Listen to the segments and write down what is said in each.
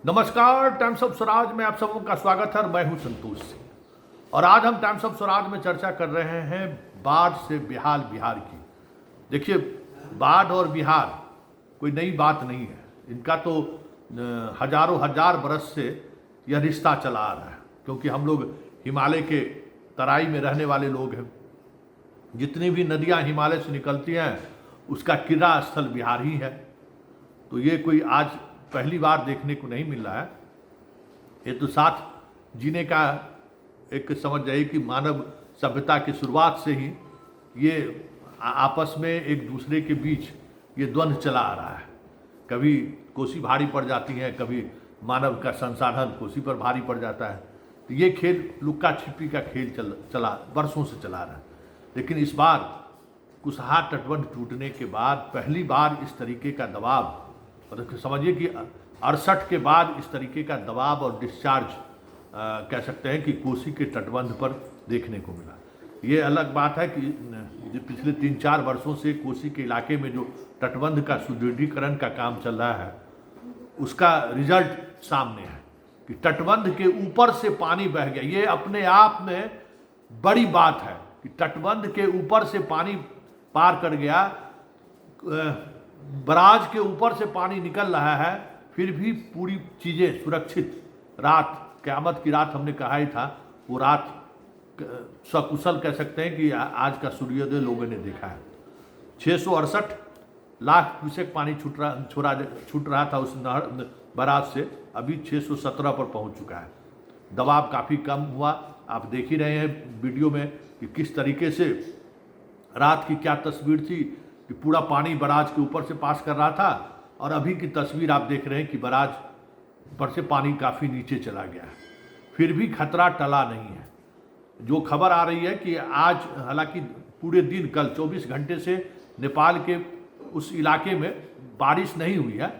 नमस्कार, times of Swaraj में आप सबों का स्वागत है। मैं हूं संतोष सिंह और आज हम टाइम्स ऑफ स्वराज में चर्चा कर रहे हैं बाढ़ से बेहाल बिहार की। देखिए, बाढ़ और बिहार कोई नई बात नहीं है। इनका तो हजारों हजार बरस से यह रिश्ता चला आ रहा है, क्योंकि हम लोग हिमालय के तराई में रहने वाले लोग हैं। जितनी भी नदियां हिमालय से निकलती हैं उसका किरा स्थल बिहार ही है। तो ये कोई आज पहली बार देखने को नहीं मिल रहा है। ये तो साथ जीने का एक समझ जाइए कि मानव सभ्यता की शुरुआत से ही ये आपस में एक दूसरे के बीच ये द्वंद्व चला आ रहा है। कभी कोसी भारी पड़ जाती है, कभी मानव का संसाधन कोसी पर भारी पड़ जाता है। तो ये खेल लुक्का छिपी का खेल चला बरसों से चला रहा है। लेकिन इस बार कुसहा तटबंध टूटने के बाद पहली बार इस तरीके का दबाव, मतलब समझिए कि 68 के बाद इस तरीके का दबाव और डिस्चार्ज कह सकते हैं कि कोसी के तटबंध पर देखने को मिला। ये अलग बात है कि पिछले 3-4 वर्षों से कोसी के इलाके में जो तटबंध का सुदृढ़ीकरण का काम चल रहा है उसका रिजल्ट सामने है कि तटबंध के ऊपर से पानी बह गया। ये अपने आप में बड़ी बात है कि तटबंध के ऊपर से पानी पार कर गया। बराज के ऊपर से पानी निकल रहा है, फिर भी पूरी चीज़ें सुरक्षित। रात क़यामत की रात हमने कहा ही था, वो रात सकुशल कह सकते हैं कि आज का सूर्योदय लोगों ने देखा है। 668 लाख क्यूसेक पानी छूट रहा था उस नहर बराज से, अभी 617 पर पहुंच चुका है। दबाव काफ़ी कम हुआ। आप देख ही रहे हैं वीडियो में कि किस तरीके से रात की क्या तस्वीर थी कि पूरा पानी बराज के ऊपर से पास कर रहा था, और अभी की तस्वीर आप देख रहे हैं कि बराज पर से पानी काफ़ी नीचे चला गया है। फिर भी खतरा टला नहीं है। जो खबर आ रही है कि आज हालांकि पूरे दिन कल 24 घंटे से नेपाल के उस इलाके में बारिश नहीं हुई है,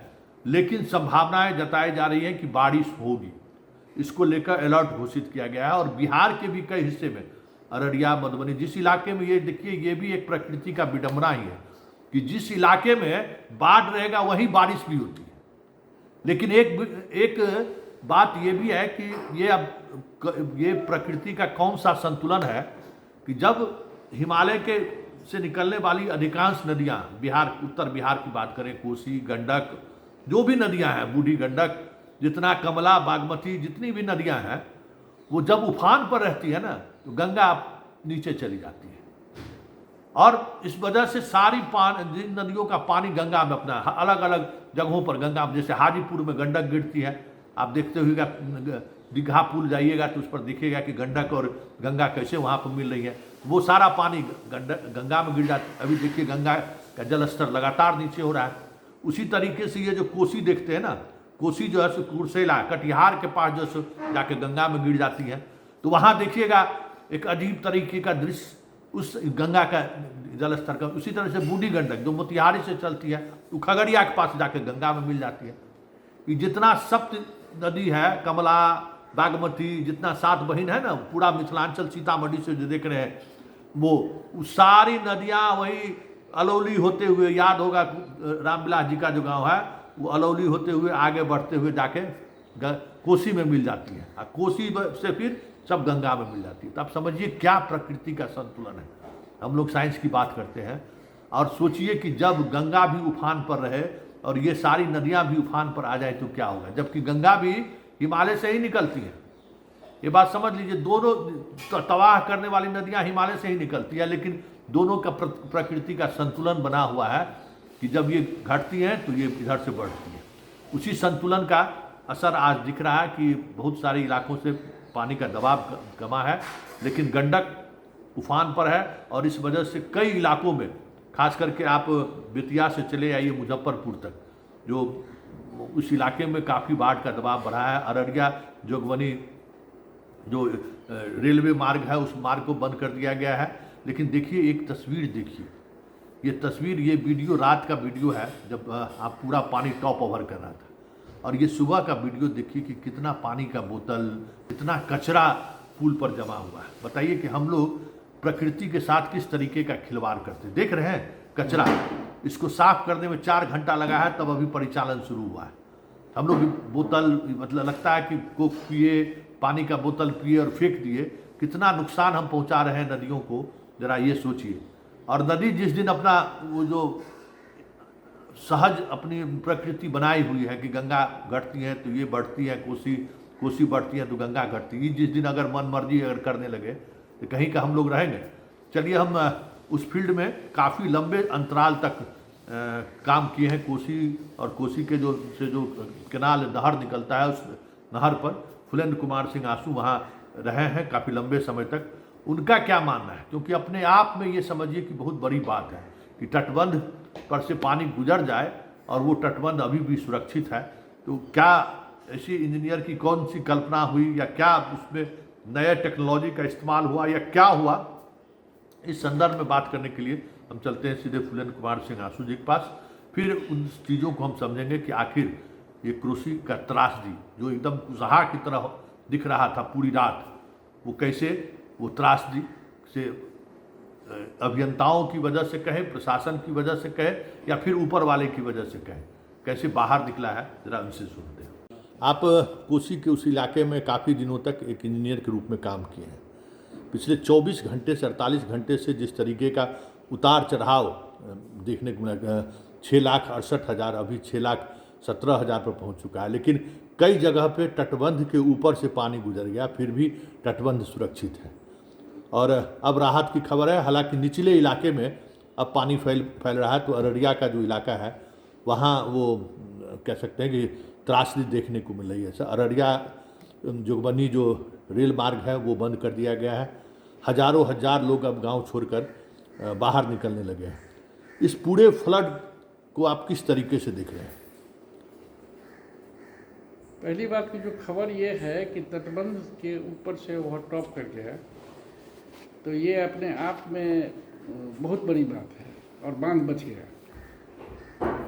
लेकिन संभावनाएं जताई जा रही हैं कि बारिश होगी। इसको लेकर अलर्ट घोषित किया गया है। और बिहार के भी कई हिस्से में, अररिया, मधुबनी, जिस इलाके में, ये देखिए, ये भी एक प्रकृति का विडंबना ही है कि जिस इलाके में बाढ़ रहेगा वहीं बारिश भी होती है। लेकिन एक बात ये भी है कि ये प्रकृति का कौन सा संतुलन है कि जब हिमालय के से निकलने वाली अधिकांश नदियां, बिहार, उत्तर बिहार की बात करें, कोसी, गंडक, जो भी नदियां हैं, बूढ़ी गंडक, जितना कमला, बागमती, जितनी भी नदियां हैं, वो जब उफान पर रहती है ना तो गंगा नीचे चली जाती है। और इस वजह से सारी जिन नदियों का पानी गंगा में अपना अलग अलग जगहों पर गंगा में, जैसे हाजीपुर में गंडक गिरती है, आप देखते हुएगा दीघा पुल जाइएगा तो उस पर दिखेगा कि गंडक और गंगा कैसे वहाँ पर मिल रही है। वो सारा पानी गंगा में गिर जाता है। अभी देखिए गंगा का जल स्तर लगातार नीचे हो रहा है। उसी तरीके से ये जो कोसी देखते हैं ना, कोसी जो है सो कुर्सेला, कटिहार के पास जो सो जाके गंगा में गिर जाती है, तो वहाँ देखिएगा एक अजीब तरीके का दृश्य उस गंगा का जल स्तर का। उसी तरह से बूढ़ी गंडक जो मोतिहारी से चलती है तो खगड़िया के पास जाके गंगा में मिल जाती है। ये जितना सप्त नदी है, कमला, बागमती, जितना 7 बहिन है ना, पूरा मिथिलांचल सीतामढ़ी से जो देख रहे हैं, वो सारी नदियाँ वही अलौली होते हुए, याद होगा रामविलास जी का जो गाँव है, वो अलौली होते हुए आगे बढ़ते हुए जाके कोसी में मिल जाती है, और कोसी से फिर सब गंगा में मिल जाती है। तो आप समझिए क्या प्रकृति का संतुलन है। हम लोग साइंस की बात करते हैं, और सोचिए कि जब गंगा भी उफान पर रहे और ये सारी नदियां भी उफान पर आ जाए तो क्या होगा, जबकि गंगा भी हिमालय से ही निकलती है। ये बात समझ लीजिए, दोनों तबाह करने वाली नदियां हिमालय से ही निकलती है, लेकिन दोनों का प्रकृति का संतुलन बना हुआ है कि जब ये घटती हैं तो ये इधर से बढ़ती है। उसी संतुलन का असर आज दिख रहा है कि बहुत सारे इलाकों से पानी का दबाव कमा है, लेकिन गंडक उफान पर है। और इस वजह से कई इलाकों में, खास करके आप बेतिया से चले आइए मुजफ्फरपुर तक, जो उस इलाके में काफ़ी बाढ़ का दबाव बढ़ा है। अररिया जोगबनी जो रेलवे मार्ग है, उस मार्ग को बंद कर दिया गया है। लेकिन देखिए एक तस्वीर देखिए, ये तस्वीर, ये वीडियो रात का वीडियो है जब आप पूरा पानी टॉप ओवर कर रहा था, और ये सुबह का वीडियो देखिए कि कितना पानी का बोतल, कितना कचरा पुल पर जमा हुआ है। बताइए कि हम लोग प्रकृति के साथ किस तरीके का खिलवाड़ करते हैं। देख रहे हैं कचरा, इसको साफ करने में 4 घंटा लगा है, तब अभी परिचालन शुरू हुआ है। हम लोग बोतल मतलब लगता है कि कोक पिए, पानी का बोतल पिए और फेंक दिए, कितना नुकसान हम पहुंचा रहे हैं नदियों को, जरा ये सोचिए। और नदी जिस दिन अपना वो जो सहज अपनी प्रकृति बनाई हुई है कि गंगा घटती है तो ये बढ़ती है, कोसी कोसी बढ़ती है तो गंगा घटती है, जिस दिन अगर मन मर्जी अगर करने लगे तो कहीं का हम लोग रहेंगे। चलिए हम उस फील्ड में काफ़ी लंबे अंतराल तक काम किए हैं। कोसी और कोसी के जो केनाल नहर निकलता है, उस नहर पर फुलेंद्र कुमार सिंह आंसू वहाँ रहे हैं काफ़ी लंबे समय तक। उनका क्या मानना है, क्योंकि अपने आप में ये समझिए कि बहुत बड़ी बात है कि तटबंध पर से पानी गुजर जाए और वो तटबंध अभी भी सुरक्षित है। तो क्या ऐसी इंजीनियर की कौन सी कल्पना हुई, या क्या उसमें नए टेक्नोलॉजी का इस्तेमाल हुआ, या क्या हुआ, इस संदर्भ में बात करने के लिए हम चलते हैं सीधे फुलेंद्र कुमार सिंह आंसू जी के पास। फिर उन चीज़ों को हम समझेंगे कि आखिर ये कृषि का त्रासदी जो एकदम कुसहा की तरह दिख रहा था पूरी रात, वो कैसे वो त्रासदी से अभियंताओं की वजह से कहे, प्रशासन की वजह से कहे, या फिर ऊपर वाले की वजह से कहे, कैसे बाहर निकला है, जरा उनसे सुनते हैं। आप कोसी के उस इलाके में काफ़ी दिनों तक एक इंजीनियर के रूप में काम किए हैं। पिछले 24 घंटे से 48 घंटे से जिस तरीके का उतार चढ़ाव देखने को मिला, 6,68,000 अभी 6,17,000 पर पहुंच चुका है, लेकिन कई जगह पे तटबंध के ऊपर से पानी गुजर गया, फिर भी तटबंध सुरक्षित है। और अब राहत की खबर है, हालांकि निचले इलाके में अब पानी फैल रहा है। तो अररिया का जो इलाका है वहाँ वो कह सकते हैं कि त्रासदी देखने को मिल रही है। अररिया जोगबनी जो रेल मार्ग है वो बंद कर दिया गया है। हजारों हजार लोग अब गांव छोड़कर बाहर निकलने लगे हैं। इस पूरे फ्लड को आप किस तरीके से देख रहे हैं? पहली बात की जो खबर ये है कि तटबंध के ऊपर से ओवरटॉप कर गया, तो ये अपने आप में बहुत बड़ी बात है। और बांध बच गया,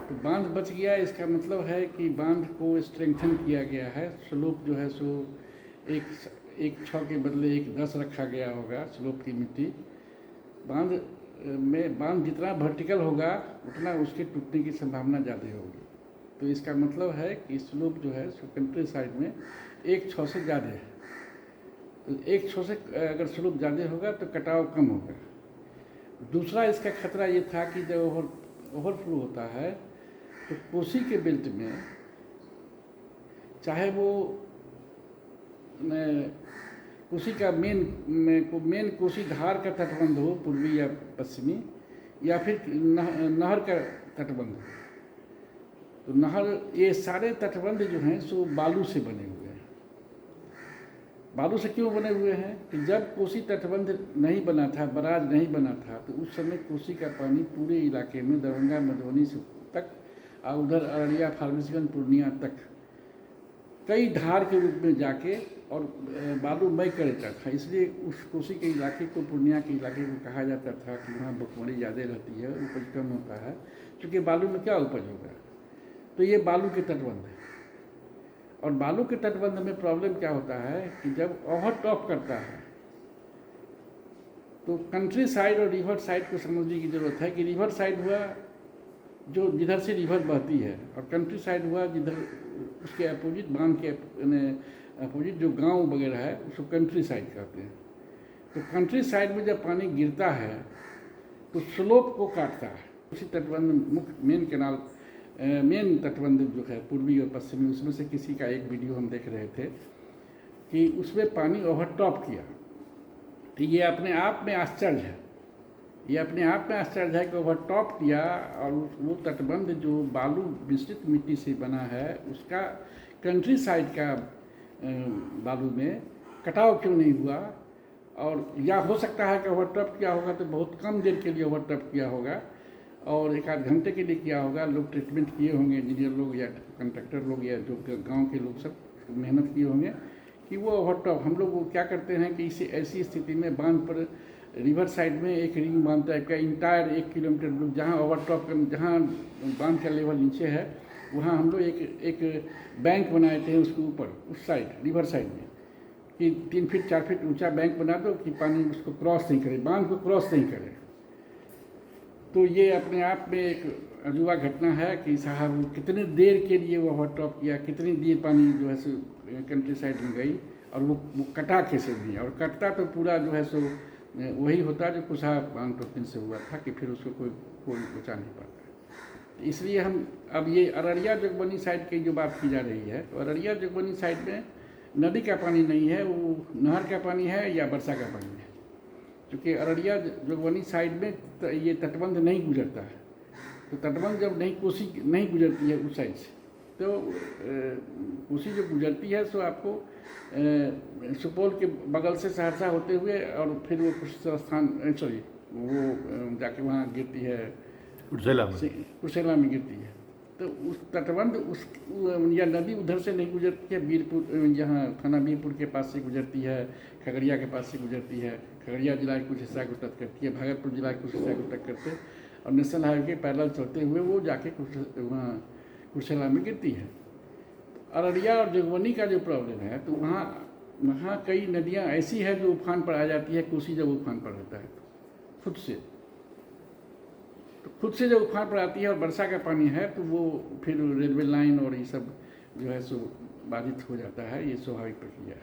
तो बांध बच गया इसका मतलब है कि बांध को स्ट्रेंथन किया गया है। स्लोप जो है सो एक 6 के बदले 1 10 रखा गया होगा स्लोप की मिट्टी। बांध जितना वर्टिकल होगा उतना उसके टूटने की संभावना ज़्यादा होगी। तो इसका मतलब है कि स्लोप जो है सो कंट्री साइड में 1/6 से ज़्यादा है। तो 1/6 से अगर स्लोप ज़्यादा होगा तो कटाव कम होगा। दूसरा इसका खतरा ये था कि जब ओवरफ्लो होता है तो कोसी के बेल्ट में, चाहे वो कोसी का मेन कोसी धार का तटबंध हो, पूर्वी या पश्चिमी, या फिर नहर का तटबंध हो, तो नहर, ये सारे तटबंध जो हैं सो बालू से बने हुए हैं। बालू से क्यों बने हुए हैं कि जब कोसी तटबंध नहीं बना था, बराज नहीं बना था, तो उस समय कोसी का पानी पूरे इलाके में दरभंगा मधुबनी से तक और उधर अररिया फारबिसगंज पूर्णिया तक कई धार के रूप में जाके और बालूमय कर देता था। इसलिए उस कोसी के इलाके को, पूर्णिया के इलाके को कहा जाता था कि वहाँ भुखमरी ज़्यादा रहती है, उपज कम होता है, क्योंकि बालू में क्या उपज होगा। तो ये बालू के तटबंध है। और बालू के तटबंध में प्रॉब्लम क्या होता है कि जब ओवरटॉप करता है तो कंट्री साइड और रिवर साइड को समझने की ज़रूरत है कि रिवर साइड हुआ जो जिधर से रिवर बहती है, और कंट्री साइड हुआ जिधर उसके अपोजिट, बांध के अपोजिट जो गांव वगैरह है उसको कंट्री साइड कहते हैं। तो कंट्री साइड में जब पानी गिरता है तो स्लोप को काटता है। उसी तटबंध मुख्य मेन तटबंध जो है पूर्वी और पश्चिमी, उसमें से किसी का एक वीडियो हम देख रहे थे कि उसमें पानी ओवरटॉप किया। तो ये अपने आप में आश्चर्य है, कि ओवरटॉप किया और वो तटबंध जो बालू मिश्रित मिट्टी से बना है उसका कंट्री साइड का बालू में कटाव क्यों नहीं हुआ। और या हो सकता है कि ओवरटॉप किया होगा तो बहुत कम देर के लिए ओवरटॉप किया होगा और 1 आध घंटे के लिए किया होगा। लोग ट्रीटमेंट किए होंगे, इंजीनियर लोग या कंट्रैक्टर लोग या जो गांव के लोग सब मेहनत किए होंगे कि वो ओवरटॉप। हम लोग वो क्या करते हैं कि ऐसी स्थिति में बांध पर रिवर साइड में एक रिंग बांध टाइप का इंटायर 1 किलोमीटर जहाँ ओवरटॉप जहाँ बांध का लेवल नीचे है वहाँ हम लोग एक बैंक बनाए थे उसके ऊपर, उस साइड रिवर साइड में, कि 3 फीट 4 फीट ऊंचा बैंक बना दो कि पानी उसको क्रॉस नहीं करे, बांध को क्रॉस नहीं करे। तो ये अपने आप में एक अजूबा घटना है कि साहब वो कितने देर के लिए वो ओवरटॉप किया, कितनी देर पानी जो है सो कंट्री साइड में गई, और वो कटा कैसे नहीं, और कटता तो पूरा जो है सो वही होता जो कुशा बांध दिन से हुआ था कि फिर उसको कोई बचा नहीं पाता। इसलिए हम अब ये अररिया जोगबनी साइड की जो बात की जा रही है, तो अररिया जोगबनी साइड में नदी का पानी नहीं है, वो नहर का पानी है या वर्षा का पानी है। क्योंकि अररिया जोगबनी साइड में ये तटबंध नहीं गुजरता है, तो तटबंध जब कोसी नहीं गुजरती है उस साइड से, तो कोसी जो गुजरती है सो आपको सुपौल के बगल से सहरसा होते हुए और फिर वो कुछ स्थान वो जाके वहाँ गिरती है कुर्सेला में गिरती है। तो उस तटबंध उस या नदी उधर से नहीं गुजरती है, वीरपुर यहाँ थाना वीरपुर के पास से गुजरती है, खगड़िया के पास से गुजरती है, खगड़िया जिला के कुछ हिस्सा को टच करती है, भागलपुर जिला के कुछ हिस्सा को टच करते और नेशनल हाईवे के पैरेलल चलते हुए वो जाके वहाँ कुर्सेला में गिरती है। अररिया और जोगबनी का जो प्रॉब्लम है, तो वहाँ कई नदियाँ ऐसी है जो उफान पर आ जाती है, कोसी जब उफान पर रहता है खुद से जब उफान पर आती है और वर्षा का पानी है, तो वो फिर रेलवे लाइन और ये सब जो है सो बाधित हो जाता है। ये स्वाभाविक प्रक्रिया है।